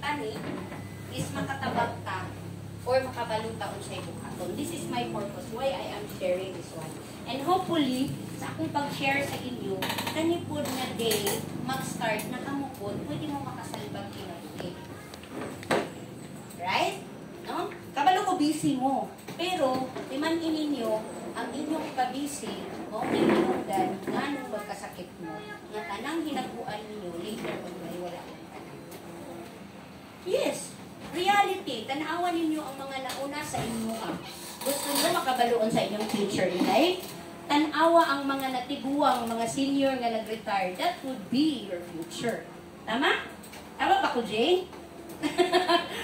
kani is makatabag ta or makabaluta unsay buhaton. This is my purpose why I am sharing this one. And hopefully, sa akong pag-share sa inyo, kani po na day, mag-start na kamupod, pwede mo makasalbag kinabuhi. Right? No? Kabalo ko busy mo. Pero, timan ininyo, ang inyong kabisi, o nalimutan, nga nung magkasakit mo, nga tanang hinaguan ninyo, later on may wala kang tanang. Yes, reality. Tanawan ninyo ang mga nauna sa inyo. Gusto nyo makabaloon sa inyong future in life? Tanawa ang mga natiguang, mga senior nga nag-retire. That would be your future. Tama? Tama ba ko, Jay?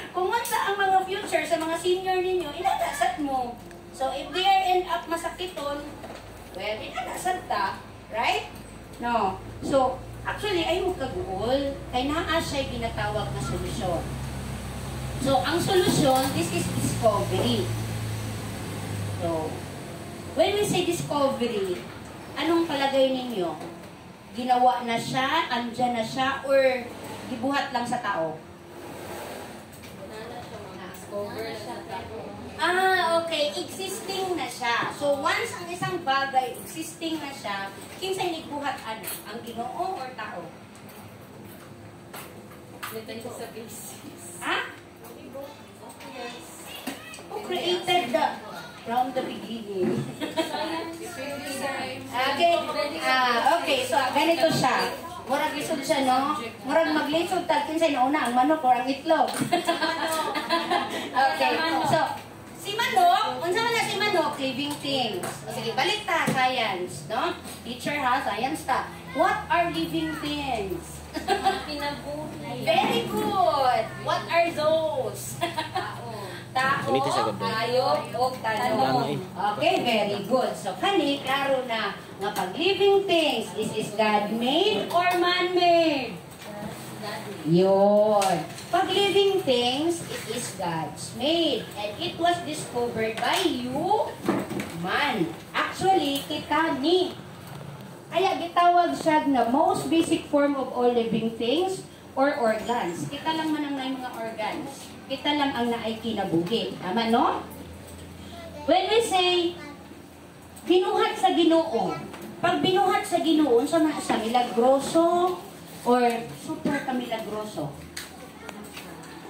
Kung sa ang mga future sa mga senior ninyo, inadasat mo. So, if they end up masakiton, well, inadasat ta. Right? No. So, actually, ay mo kaguol. Kaya naa siya'y ginatawag na solusyon. So, ang solusyon, this is discovery. So, when we say discovery, anong palagay ninyo? Ginawa na siya, andyan na siya, or gibuhat lang sa tao? Okay. Existing na siya. So, once ang isang bagay, existing na siya, kinsay nagbuhat ano? Ang Ginoo or tao? Dito sa basis. Ha? Who created the from the beginning? Okay, so ganito siya. Murag lisod siya, no? Murag maglisod tag kinsay nauna, ang manok or ang itlog. Okay, so si manok, unsa man na si manok, living things. Sige, balik ta, science, no? Teacher ha, science ta. What are living things? Pinabuhi. Very good. What are those? Tao, hayop, o tanong. Okay, very good. So, kani, klaro na, nga pag living things, this is God-made or man-made? Yun. Pag living things, it is God's made. And it was discovered by you, man. Actually, kita ni. Kaya gitawag siya na most basic form of all living things or organs. Kita lang man ang mga organs. Kita lang ang naay kinabuhi. Tama, no? When we say, binuhat sa Ginoo, pag binuhat sa Ginoo, sa milagroso or super kamilagroso.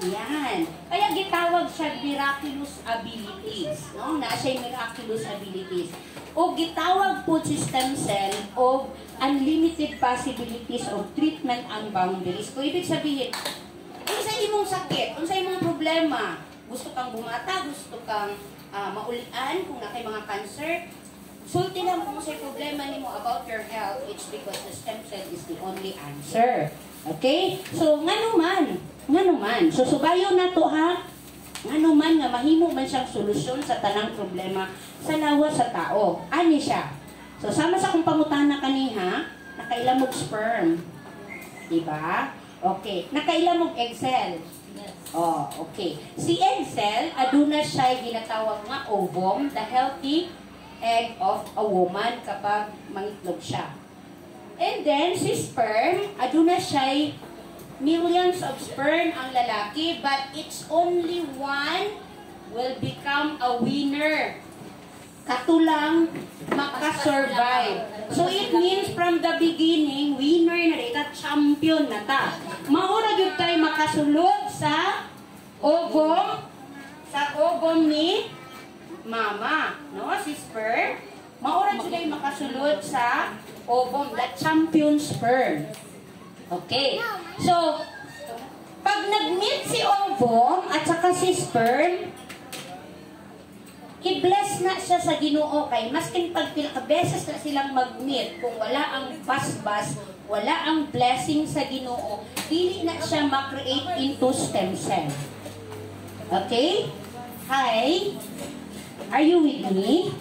Yan. Kaya gitawag siya miraculous abilities. No? Siya miraculous abilities. O gitawag po si stem cell of unlimited possibilities of treatment and boundaries. Kung ibig sabihin, kung sa imong sakit, kung sa imong problema, gusto kang bumata, gusto kang maulian, kung na kay mga cancer, sulti lang kung sa problema nimo about your health, it's because the stem cell is the only answer. Okay? So, nga naman. So, subayo na to ha. Nga naman nga mahimo man siyang solusyon sa tanang problema sa lawas sa tao. Ani siya? So, sama sa kong pangutana kaniha, nakailamog sperm. Diba? Okay. Nakailamog egg cell. Yes. Oh, okay. Si egg cell, aduna siya ginatawag nga ovum, the healthy egg of a woman kapag mangitlog siya. And then, si sperm, aduna siya millions of sperm ang lalaki, but it's only one will become a winner. Katulang makasurvive. So it means from the beginning, winner na rin, champion na ta. Maura yun tayo makasulod sa ovum ni mama. No? Si sperm. Maura yun tayo makasulod sa ovum, the champion sperm. Okay. So, pag nag-meet si ovum at saka si sperm, i-bless na siya sa Ginoo kay maskin pag pila ka beses na silang mag-meet, kung wala ang basbas, wala ang blessing sa Ginoo, dili na siya ma-create into stem cell. Okay? Hi? Are you with me?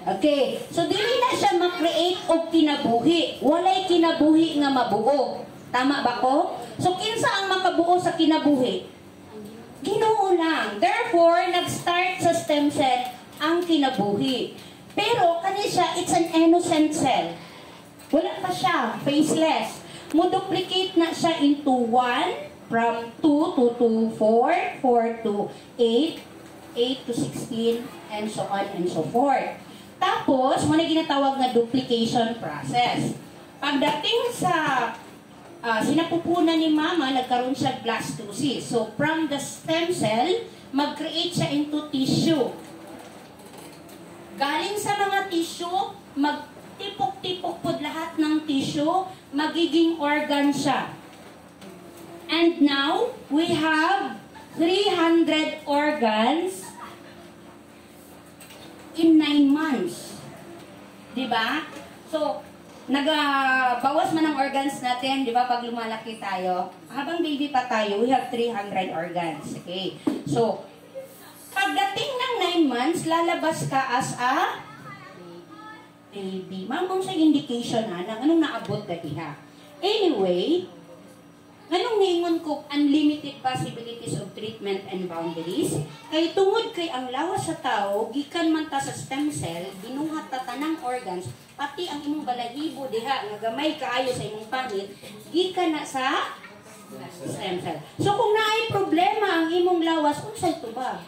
Okay. So, dili na siya ma-create og kinabuhi. Walay kinabuhi nga mabuo. Tama ba ko? So, kinsa ang makabuo sa kinabuhi? Ginoo lang. Therefore, nag-start sa stem cell ang kinabuhi. Pero, kani siya, it's an innocent cell. Wala pa siya, faceless. Mo-duplicate na siya into one from 2 to 4, 4 to 8, 8 to 16, and so on and so forth. Tapos, muna ginatawag na duplication process. Pagdating sa sinapupunan ni mama, nagkaroon siya blastocyst. So, from the stem cell, mag-create siya into tissue. Galing sa mga tissue, magtipok-tipok po lahat ng tissue, magiging organ siya. And now, we have 300 organs in 9 months. Diba? So, nagabawas man ang organs natin, di ba, pag lumalaki tayo. Habang baby pa tayo, we have 300 organs. Okay? So, pagdating ng 9 months, lalabas ka as a baby. Mamang sa indication na anong naabot na diha. Anyway, anong ningon ko, unlimited possibilities of treatment and boundaries? Kay tungod kay ang lawas sa tao, gikan man ta sa stem cell, ginuhat ta tanang organs, pati ang imong balahibo diha, nga gamay kaayo sa imong pangit, gikan na sa stem cell. So kung naay problema ang imong lawas, unsay tuba?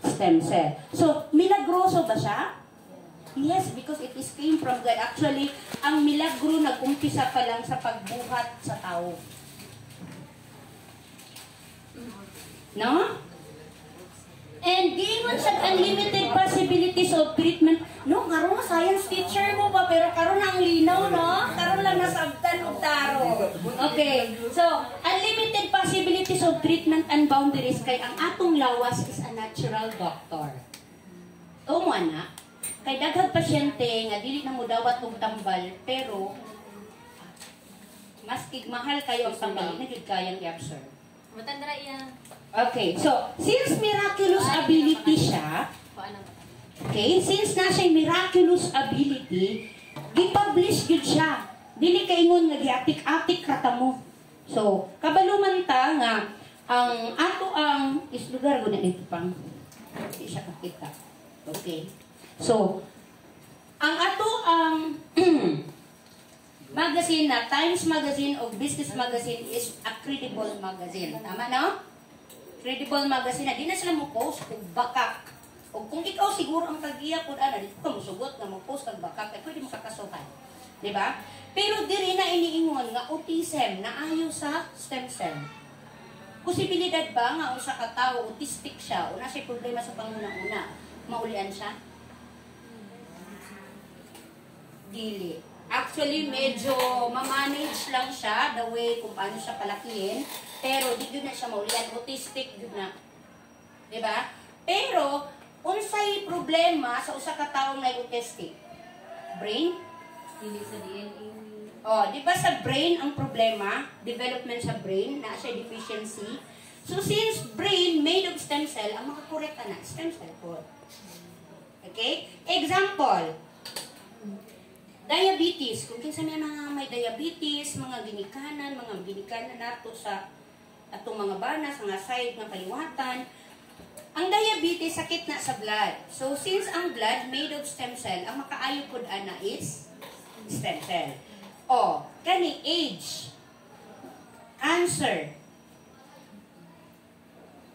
Stem cell. So, milagroso ba siya? Yes, because it is came from God. Actually, ang milagro nag-umpisa pa lang sa pagbuhat sa tao. No? And giingon sa unlimited possibilities of treatment. No, karon na science teacher mo ba? Pero karon ang linaw, no? Karon lang nasabtan og taro. Okay. So, unlimited possibilities of treatment and boundaries kay ang atong lawas is a natural doctor. O mo na, kay daghang pasyente nga dili na mo dawat og tambal, pero mas mahal kayo ang tambal, na gid kayang i-absorb. Matandra iya. Okay, so since miraculous ability siya, since na siya miraculous ability, gi-publish gid siya. Dili kaingon nga giatik-atik rata mo. So, kabaluman ta nga ang ato ang islugar gud na dito pang di siya kakita. Okay. So, ang ato ang magazine na Times Magazine o Business Magazine is a credible magazine. Tama, no? Credible magazine na di na sila mo post kung bakak. O kung ikaw siguro ang tagiya po, dito ka musugot na mo post kag bakak, ay pwede mo kakasuhan. Diba? Pero diri na iniingon nga autism na ayo sa stem cell. Posibilidad ba nga usa ka tawo autistic siya o na siya problema sa panguna-una, maulian siya? Dili. Actually, medyo ma-manage lang siya the way kung paano siya palakihin. Pero di yun na siya maulian. Autistic yun na. Diba? Pero, unsay problema sa usa ka taong na autistic? Brain? Dili sa DNA. Oh, di ba sa brain ang problema? Development sa brain, na siya deficiency. So, since brain made of stem cell, ang makakorek ka na, stem cell po. Okay? Example, diabetes. Kung kinsa may mga may diabetes, mga ginikanan nato sa atong mga banas, mga side ng kaliwatan. Ang diabetes, sakit na sa blood. So, since ang blood made of stem cell, ang makaayo pod ana is stem cell. O, kani age, cancer.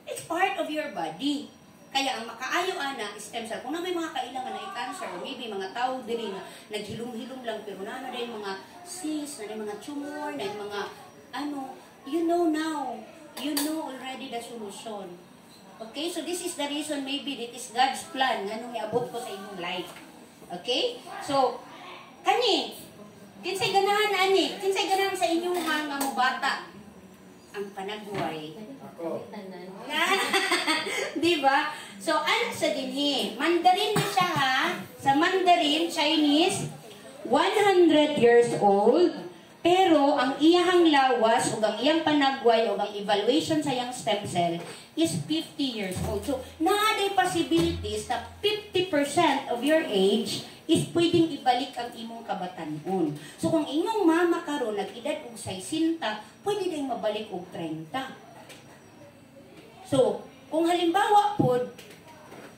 It's part of your body. Kaya ang makaayo ana stem cell. Kung na may mga kailangan na i-cancer, or maybe mga tao diri na naghilom-hilom lang, pero na day mga cyst, na day mga tumor, na mga you know now. You know already the solution. Okay? So this is the reason maybe that is God's plan nga nung iabot ko sa inyong life. Okay? So, kani, kinsay ganahan ani? Kinsay ganahan sa inyong nga mo bata? Ang panagbuhay. Diba? So, ano sa dinhi? Mandarin na siya ha. Sa Mandarin, Chinese, 100 years old. Pero, ang iyahang lawas, o ang iyang panagway, o ang evaluation sa iyang stem cell is 50 years old. So, naaday possibilities na 50% of your age is pwedeng ibalik ang imong kabatanon. So, kung imong mama karon nag-edad og 60, pwede din mabalik og 30. So, kung halimbawa po,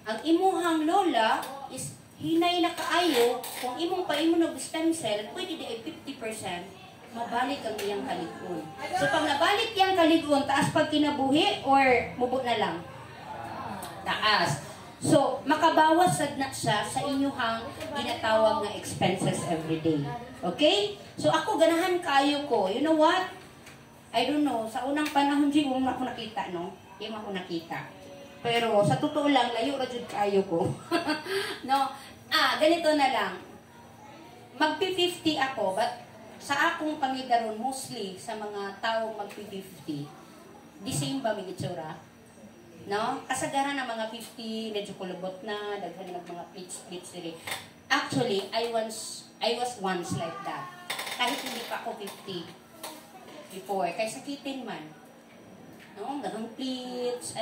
ang imuhang lola is hinay na kaayo, kung imong paimo nag-stem cell, pwede din ay 50%. mabalik ang iyang kalig-on. So pag nabalik iyang kalig-on, taas pag kinabuhi or mubo na lang? Taas. So, makabawas sad na siya sa inyuhang ginatawag na expenses every day. Okay? So ako ganahan kayo ko. You know what? I don't know. Sa unang panahon, di mo ako nakita, no? Di mo ako nakita. Pero sa totoo lang, layo ra jud kayo ko. No? Ganito na lang. Magpi-50 ako, but sa akong pangidaron, mostly sa mga taong magpi-50, the same ba may itsura? No? Kasagaran ng mga 50, medyo kulubot na, daghan ng mga plits diri. Actually, I was once like that. Kahit hindi pa ako 50 before, kaya sakitin man. No? Dagang plits,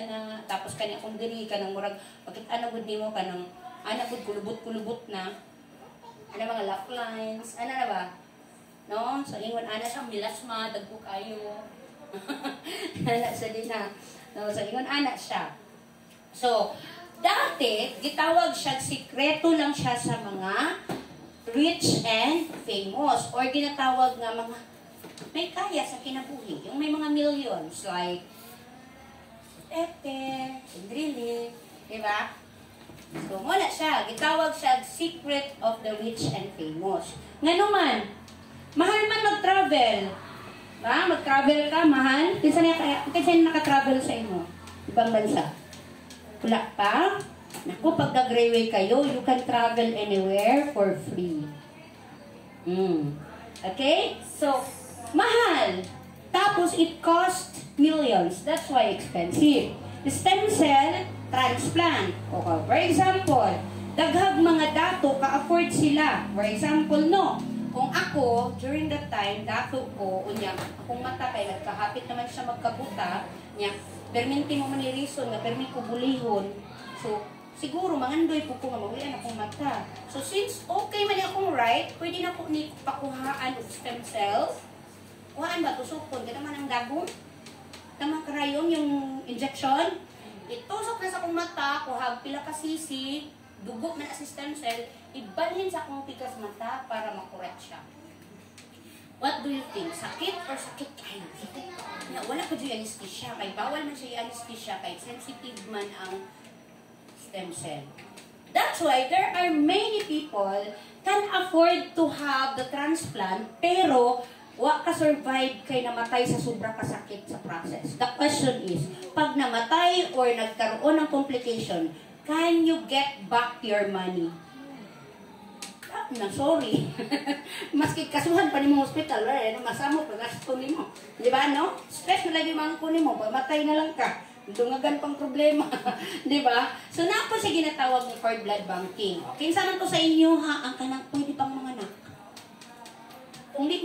tapos kanya kung diri, kanang murag, bakit gud nimo kanang, gud kulubot na, mga laugh lines, na ba? No? So, ingon, siyang milasma, dagko kayo. Sa dina. No, so, ingon siya. So, dati, gitawag siya, sikreto lang siya sa mga rich and famous. Or ginatawag nga mga may kaya sa kinabuhi. Yung may mga millions, like Pepe, Indrili, diba? So, muna siya. Gitawag siya, secret of the rich and famous. Nga naman, mahal man mag-travel. Mag-travel ka, mahal? Kinsa naka-travel sa inyo? Ibang bansa? Wala pa? Naku, pag nag-railway kayo, you can travel anywhere for free. Okay? So, mahal. Tapos, it cost millions. That's why expensive. Stem cell transplant. Okay. For example, daghag mga dato, ka-afford sila. For example, no? Kung ako, during that time, dato ko, akong mata kay nagkahapit naman siya magkabuta, perminti mo man ni-reason, permit ko bulihon. So, siguro, mangandoy po ko nga mawian akong mata. So, since okay man akong right, pwede na po ni pakuhaan of stem cells. Kuhaan ba? Tusukon. Ganda man ang dagong. Tamang karayon yung injection. Itusok na sa akong mata, kuhag pila ka sisi, dugo man as stem cell, ibalhin sa akong tikas mata para makorek siya. What do you think? Sakit or sakit? Ay, sakit. Wala pa dyan anesthesia. Kay bawal man siya anesthesia. Kay sensitive man ang stem cell. That's why there are many people can afford to have the transplant pero wa ka survive kay namatay sa sobra kasakit sa process. The question is, pag namatay or nagkaroon ng complication, can you get back your money? Sorry. Maski kasuhan pa ni mo hospital, masamo pa gasto ni mo. Di ba, no? Stress na lagi mga kunin mo, pamatay na lang ka. Dungagan pang problema. Di ba? So, na po siya ginatawag ni cord blood banking. Kinsa man to sa inyo, ang kanang pwede pang mga anak. Kung di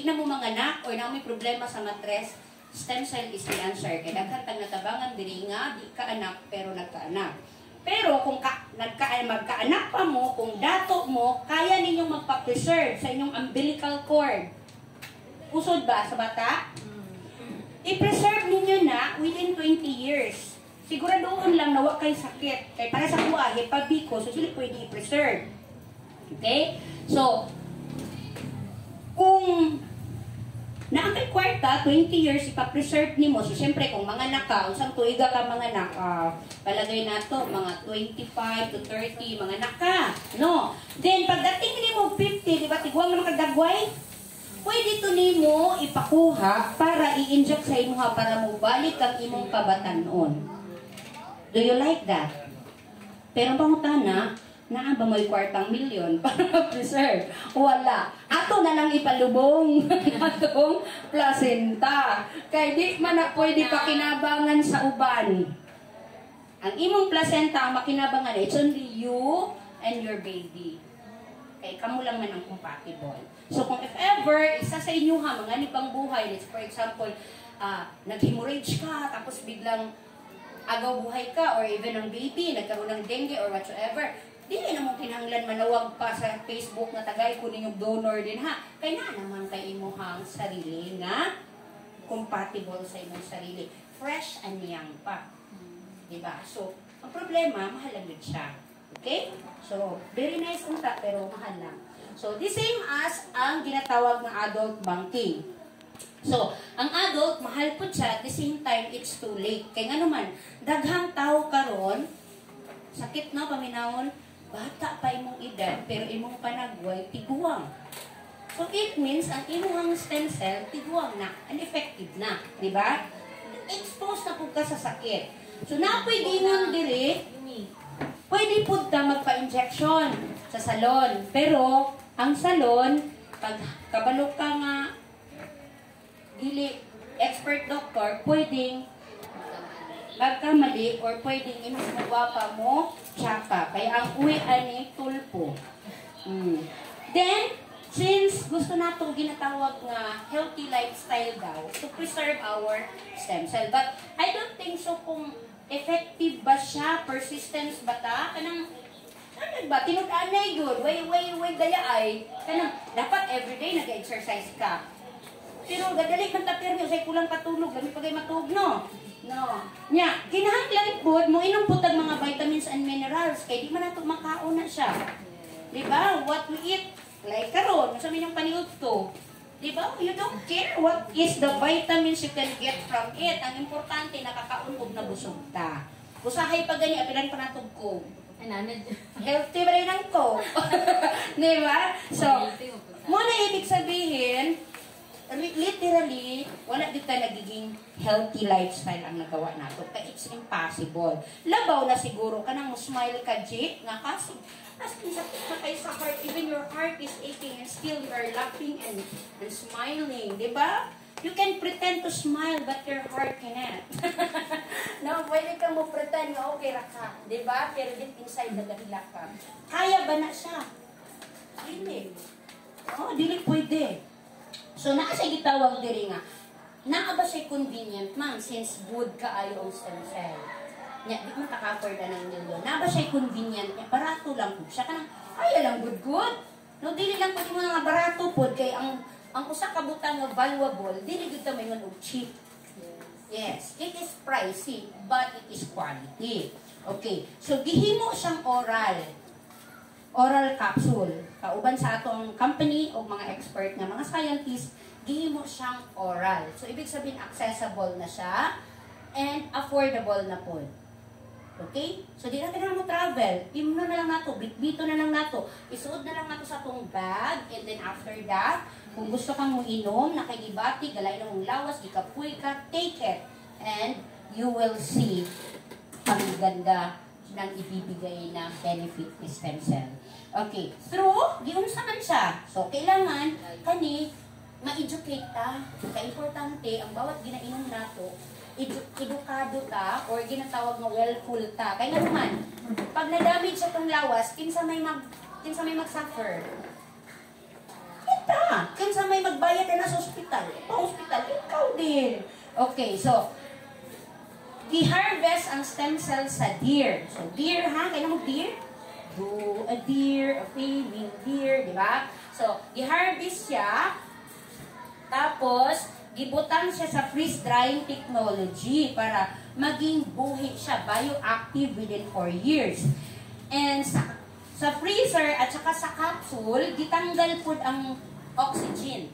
na mo mga anak or na may problema sa matres, stem cell is the answer. Kaya nagkantang natabangan diri nga, di ka anak, pero nagkaanak. Pero kung magkaanak pa mo, kung dato mo, kaya ninyong magpa-preserve sa inyong umbilical cord. Usod ba sa bata? I-preserve ninyo na within 20 years. Siguraduhin lang na wag kay sakit. Kaya para sa buhay, pabiko, so sila pwede i-preserve. Okay? So, kung naangkay kwarta, 20 years ipa-preserve ni mo. So, siyempre, kung mga anak ka, usang tuiga ka mga anak, palagay na to, mga 25 to 30, mga anak ka. No? Then, pagdating ni mo 50, di ba, tigwang naman kadagway? Pwede to ni mo ipakuha para i-inject sa imuha para mo balik ang imong kabatanon. Do you like that? Pero pangutana, naa ba may kwartang milyon para preserve? Wala. Ato na lang ipalubong atong placenta. Kaya di man na pwede pakinabangan sa uban. Ang imong placenta, ang makinabangan, it's only you and your baby. Kaya kamo lang man ang compatible. So kung if ever, isa sa inyo ha, mga nipang buhay, let's for example, nag-hemorrhage ka, tapos biglang agaw buhay ka, or even ang baby, nagkaroon ng dengue or whatsoever, dili na mong kinahanglan manawag pa sa Facebook na tagay kunin yung donor din ha. Kaya na naman kay imuhang sarili nga compatible sa imong sarili. Fresh and young pa. Diba? So, ang problema, mahal lang din siya. Okay? So, very nice unta, pero mahal lang. So, the same as ang ginatawag na adult banking. So, ang adult, mahal po siya, at the same time, it's too late. Kaya nga naman, daghang tao karon, sakit na, paminawon, bata pa imong edad, pero imong panagway, tiguang. So, it means, ang imong stem cell, tiguang na, ineffective na. Di ba? Exposed na po ka sa sakit. So, na pwede nga diri, pwede po ta magpa-injection sa salon. Pero, ang salon, pag kabalo ka nga, dili expert doctor, pwedeng magkamali or pwedeng imas magwapa mo, tsaka. Kaya ang uwi ani tulpo. Then, since gusto nato ginatawag nga healthy lifestyle daw, to preserve our stem cell. But I don't think so kung effective ba siya, persistence ba ta, kanang ano ba, tinud-anay yun, way daya ay, kanang dapat everyday nag-exercise ka. Pero gadali man tapir niyo say kulang katulog, lami pagay matug no. No. Nya, kinahanglan pod mo inom pud mga vitamins and minerals kay di man nato makaon na siya. Di ba? What we eat like karon, sa minyong paniud to. Di ba? You don't care what is the vitamins you can get from it. Ang importante nakakaon ug nabusog ta. Usahay pa gani apilan pa natog ko. Healthy ba rin ang ko? Di ba? So, muna ibig sabihin, literally, wala dito nagiging healthy lifestyle ang nagawa nato. Kaya it's impossible. Labaw na siguro ka nang smile ka, Jake, nga kasi as in sakit na kayo sa heart, even your heart is aching and still you are laughing and smiling, di ba? You can pretend to smile but your heart cannot. No, pwede kang mo pretend na okay ra ka, di ba? Pero deep inside nagahila ka. Kaya ba na siya? Dili. Oh, dili pwede. So, naa siya gitawag diri nga, naa ba siya convenient, ma'am, since good ka ayo ang stem cell? Nya, di man ka-cover na ng nilo. Naa ba siya convenient? Nya, barato lang po siya. Kanang, ay, lang good. No, dili lang po yung mga barato po, kay ang usa ka butang nga valuable, dili gud ta may man og cheap. Yes, it is pricey, but it is quality. Okay, so gihimo siyang oral capsule. Kauban sa atong company o mga expert nga mga scientists, gihimo siyang oral. So, ibig sabihin, accessible na siya and affordable na po. Okay? So, di na mo travel. Imno na lang nato, bitbito na lang nato. Isuod na lang nato sa atong bag and then after that, kung gusto kang mo inom, nakigibati, galay na mong lawas, ikapuy ka, take it. And you will see ang ganda ng ibibigay na benefit ni stem cell. Okay, through, giunsa man siya. So, kailangan, kani, ma-educate ta. Ka-importante, ang bawat ginainom nato, edukado ta, or ginatawag nga well-full ta. Kaya nga naman, pag na-damage sa itong lawas, kinsa may mag-suffer. Kita! Kinsa may magbayad na sa ospital. Pa-ospital, ikaw din. Okay, so, i-harvest ang stem cells sa deer. So, deer ha? Kaya mo deer? A deer, a female deer, di ba? So, i-harvest siya. Tapos, gibutang siya sa freeze-drying technology para maging buhi siya, bioactive within 4 years. And sa freezer at saka sa capsule, gitanggal po ang oxygen.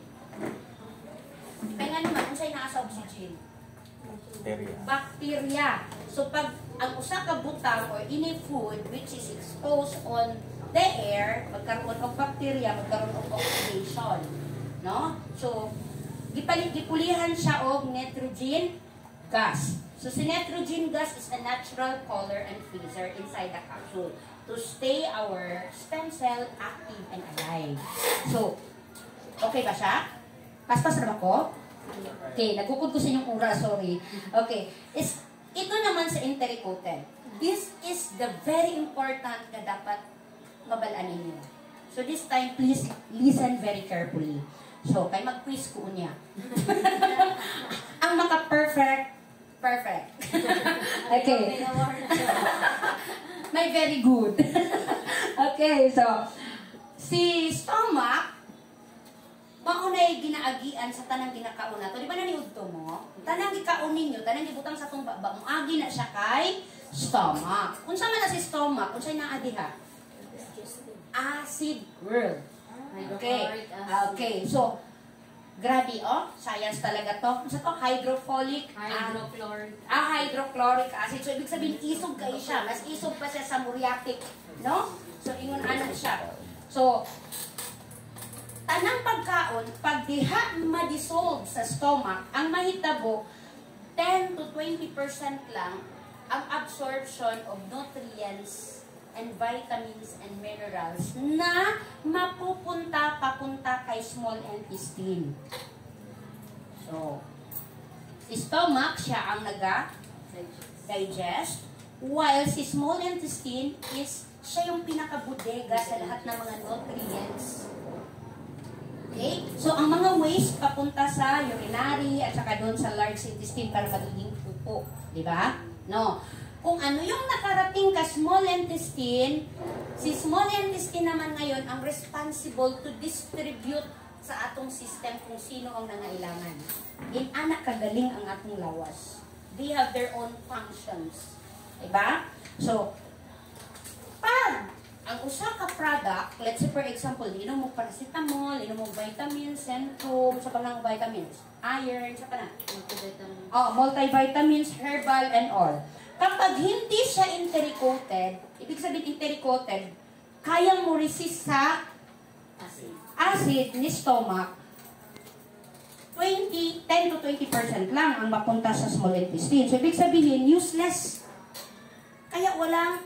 Kaya nga naman, kung sa'yo nasa oxygen? Bacteria. So, pag ang usa ka butang or any food which is exposed on the air, magkaroon ng bacteria, magkaroon ng oxidation. No? So, gipulihan siya og nitrogen gas. So, si nitrogen gas is a natural color and freezer inside the capsule to stay our stem cell active and alive. So, okay ba siya? Paspas na ba ko? Okay, nagkukod ko sa inyong oras, sorry. Okay, ito naman sa enteric-coated. This is the very important na dapat mabalaan ninyo. So this time, please listen very carefully. So, kay mag-quiz ko niya. Ang maka-perfect. Okay. May very good. Okay, so, si stomach, maunay ginaagian sa tanang ginakaon nato. Di ba naniud to mo? Tanang gikaon ninyo, tanang gibutang sa tong baba, agi na siya kay stomach. Unsa man na si stomach? Unsay naa diha? Acid world. Okay. Hydrochloric acid. Okay. So, grabe, oh. Science talaga to. Ano to? Hydrofolic hydrochloric acid. So, ibig sabihin, isog kayo siya. Mas isog pa siya sa muriatic. No? So, ingon anak siya. So, tanang pagkaon, pag diha ma-dissolve sa stomach, ang mahitabo, 10 to 20% lang ang absorption of nutrients and vitamins and minerals na papunta kay small intestine. So, si stomach, siya ang digest, while si small intestine is siya yung pinakabudega sa lahat ng mga nutrients. Okay? So, ang mga waste papunta sa urinary at saka doon sa large intestine para magiging pupo. Di ba? No. Kung ano yung nakarating ka small intestine, si small intestine naman ngayon ang responsible to distribute sa atong system kung sino ang nangailangan. Anak kagaling ang atong lawas. They have their own functions. Diba? So, pag ang usa ka product, let's say for example, inom mo paracetamol, inom mo vitamins, centrum, sa panang vitamins, iron, sa panang multivitamins, herbal, and all. Kapag hindi siya enteric-coated, ibig sabihin enteric-coated, kayang mo resist sa acid ni stomach, 10 to 20% lang ang mapunta sa small intestine. So, ibig sabihin, useless. Kaya walang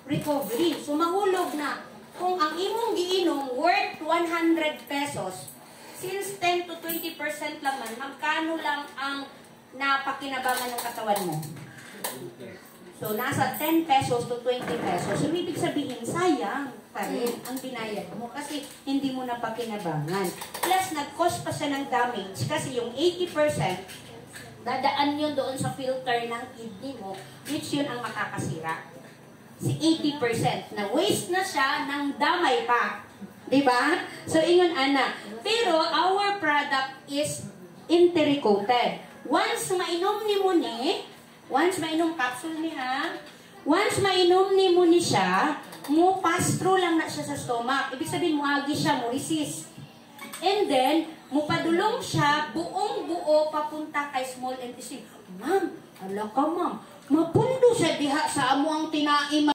recovery. So, mahulog na. Kung ang imong giinom worth 100 pesos, since 10 to 20% lang man, magkano lang ang napakinabangan ng katawan mo? So, nasa 10 pesos to 20 pesos. So, ibig sabihin, sayang pa rin ang binayad mo kasi hindi mo napakinabangan. Plus, nag-cause pa siya ng damage kasi yung 80%, dadaan yun doon sa filter ng kidney mo, which yun ang makakasira. Si 80%. Na waste na siya ng damay pa. Diba? So, ingon ana. Pero, our product is enteric-coated. Once mainom ni mo ni, once mainom capsule ni ha, once mainom ni mo ni siya, mo pass through lang na siya sa stomach. Ibig sabihin, muagi siya, mo resist. And then, mupadulong siya, buong buo papunta kay small intestine. Ma'am, ala ka ma'am, mapundo siya diha sa amo ang tinaima.